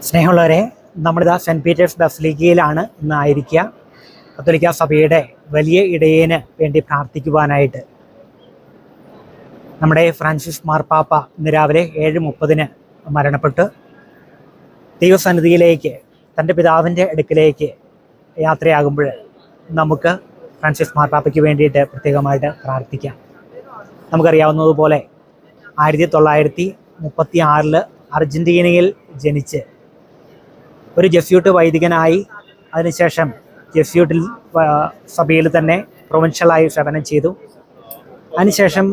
സ്നേഹമുള്ളവരെ, നമ്മളിതാ cent Peter's ബസിലിക്കയിലാണ് ഇന്നായിരിക്കുക. കത്തോലിക്ക സഭയുടെ വലിയ ഇടയന് വേണ്ടി പ്രാർത്ഥിക്കുവാനായിട്ട് നമ്മുടെ ഫ്രാൻസിസ് മാർപ്പാപ്പ ഇന്ന് രാവിലെ 7:30 മരണപ്പെട്ടു. ദൈവസന്നിധിയിലേക്ക്, തൻ്റെ പിതാവിൻ്റെ അടുക്കിലേക്ക് യാത്രയാകുമ്പോൾ നമുക്ക് ഫ്രാൻസിസ് മാർപ്പാപ്പയ്ക്ക് വേണ്ടിയിട്ട് പ്രത്യേകമായിട്ട് പ്രാർത്ഥിക്കാം. നമുക്കറിയാവുന്നതുപോലെ 1936 അർജൻറ്റീനയിൽ ജനിച്ച് ഒരു ജെസ്യൂട്ട് വൈദികനായി, അതിനുശേഷം ജെസ്യൂട്ടിൽ സഭയിൽ തന്നെ പ്രൊവിൻഷ്യലായി സേവനം ചെയ്തു. അതിനുശേഷം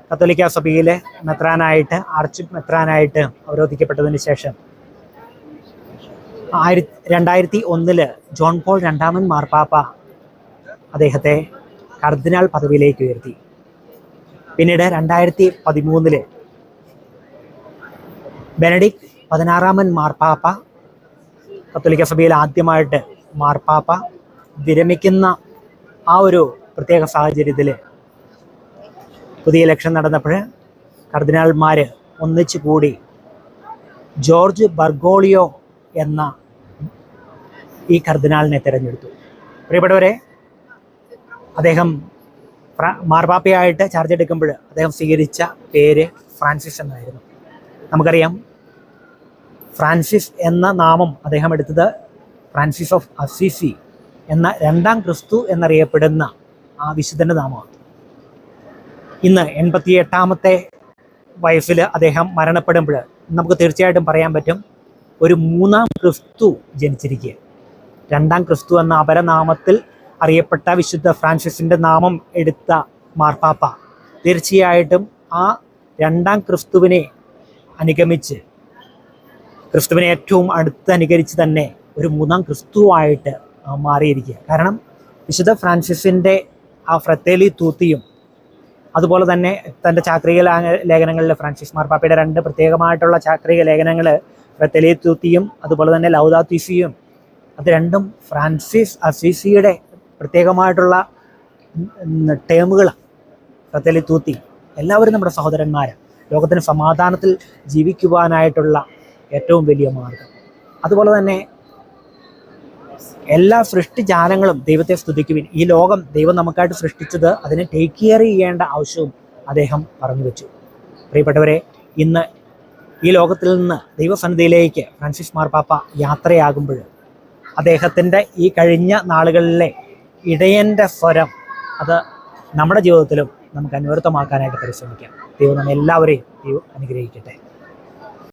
കത്തോലിക്ക സഭയിലെ മെത്രാനായിട്ട്, ആർച്ച് മെത്രാനായിട്ട് അവരോധിക്കപ്പെട്ടതിന് ശേഷം 2001 ജോൺ പോൾ II മാർപ്പാപ്പ അദ്ദേഹത്തെ കർദിനാൾ പദവിയിലേക്ക് ഉയർത്തി. പിന്നീട് 2013 ബെനഡിക്ട് 16 മാർപ്പാപ്പ, കത്തോലിക്ക സഭയിൽ ആദ്യമായിട്ട് മാർപ്പാപ്പ വിരമിക്കുന്ന ആ ഒരു പ്രത്യേക സാഹചര്യത്തിൽ പുതിയ ഇലക്ഷൻ നടന്നപ്പോൾ കർദിനാൾമാർ ഒന്നിച്ചു കൂടി ജോർജ് ബർഗോളിയോ എന്ന ഈ കർദിനാളിനെ തിരഞ്ഞെടുത്തു. പ്രിയപ്പെട്ടവരെ, അദ്ദേഹം മാർപ്പാപ്പയായിട്ട് ചാർജ് എടുക്കുമ്പോൾ അദ്ദേഹം സ്വീകരിച്ച പേര് ഫ്രാൻസിസ് എന്നായിരുന്നു. നമുക്കറിയാം, ഫ്രാൻസിസ് എന്ന നാമം അദ്ദേഹം എടുത്തത് ഫ്രാൻസിസ് ഓഫ് അസീസി എന്ന രണ്ടാം ക്രിസ്തു എന്നറിയപ്പെടുന്ന ആ വിശുദ്ധൻ്റെ നാമമാണ്. ഇന്ന് 88ാമത്തെ വയസ്സിൽ അദ്ദേഹം മരണപ്പെടുമ്പോൾ നമുക്ക് തീർച്ചയായിട്ടും പറയാൻ പറ്റും, ഒരു മൂന്നാം ക്രിസ്തു ജനിച്ചിരിക്കുക. രണ്ടാം ക്രിസ്തു എന്ന അപരനാമത്തിൽ അറിയപ്പെട്ട വിശുദ്ധ ഫ്രാൻസിസിൻ്റെ നാമം എടുത്ത മാർപ്പാപ്പ തീർച്ചയായിട്ടും ആ രണ്ടാം ക്രിസ്തുവിനെ അനുഗമിച്ച്, ക്രിസ്തുവിനെ ഏറ്റവും അടുത്ത് അനുകരിച്ച് തന്നെ ഒരു മൂന്നാം ക്രിസ്തുവായിട്ട് മാറിയിരിക്കുക. കാരണം വിശുദ്ധ ഫ്രാൻസിസിൻ്റെ ആ ഫ്രത്തേലി തൂത്തിയും, അതുപോലെ തന്നെ തൻ്റെ ചാക്രിക ലേഖനങ്ങളിൽ ഫ്രാൻസിസ് മാർപ്പാപ്പയുടെ 2 പ്രത്യേകമായിട്ടുള്ള ചാക്രിക ലേഖനങ്ങൾ, ഫ്രത്തേലി തൂത്തിയും അതുപോലെ തന്നെ ലൗദാത്തോ സിയും, അത് രണ്ടും ഫ്രാൻസിസ് അസീസിയുടെ പ്രത്യേകമായിട്ടുള്ള ടേമുകളാണ്. ഫ്രത്തേലി തൂത്തി, എല്ലാവരും നമ്മുടെ സഹോദരന്മാരാണ്, ലോകത്തിന് സമാധാനത്തിൽ ജീവിക്കുവാനായിട്ടുള്ള ഏറ്റവും വലിയ മാർഗം. അതുപോലെ തന്നെ എല്ലാ സൃഷ്ടിജാലങ്ങളും ദൈവത്തെ സ്തുതിക്കുവിൻ. ഈ ലോകം ദൈവം നമുക്കായിട്ട് സൃഷ്ടിച്ചത്, അതിനെ ടേക്ക് കെയർ ചെയ്യേണ്ട ആവശ്യവും അദ്ദേഹം പറഞ്ഞു വെച്ചു. പ്രിയപ്പെട്ടവരെ, ഇന്ന് ഈ ലോകത്തിൽ നിന്ന് ദൈവസന്നിധിയിലേക്ക് ഫ്രാൻസിസ് മാർപ്പാപ്പ യാത്രയാകുമ്പോൾ അദ്ദേഹത്തിൻ്റെ ഈ കഴിഞ്ഞ നാളുകളിലെ ഇടയൻ്റെ സ്വരം അത് നമ്മുടെ ജീവിതത്തിലും നമുക്ക് അന്വർത്ഥമാക്കാനായിട്ട് പരിശ്രമിക്കാം. ദൈവം നമ്മെല്ലാവരെയും ദൈവം അനുഗ്രഹിക്കട്ടെ.